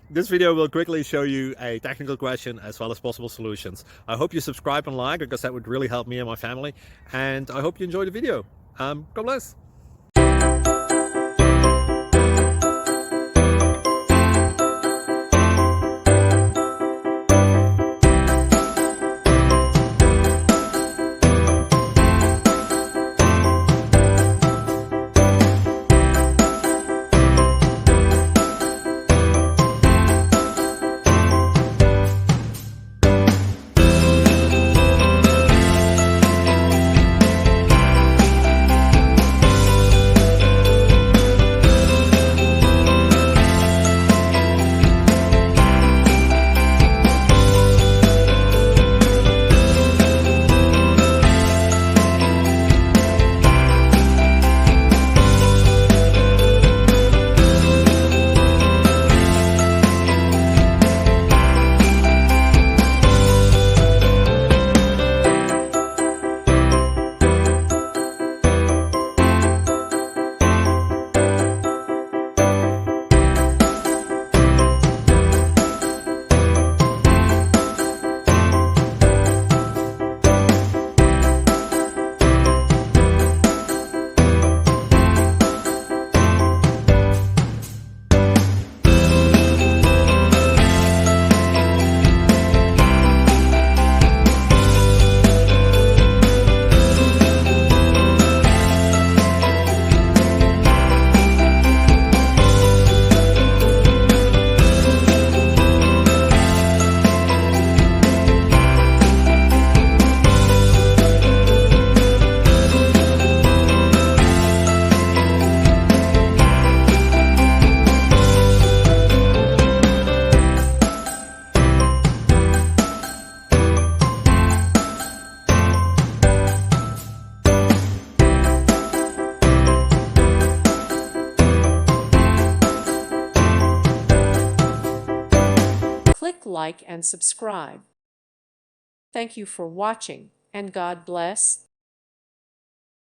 This video will quickly show you a technical question as well as possible solutions. I hope you subscribe and like, because that would really help me and my family. And I hope you enjoy the video. God bless. Click like and subscribe. Thank you for watching, and God bless.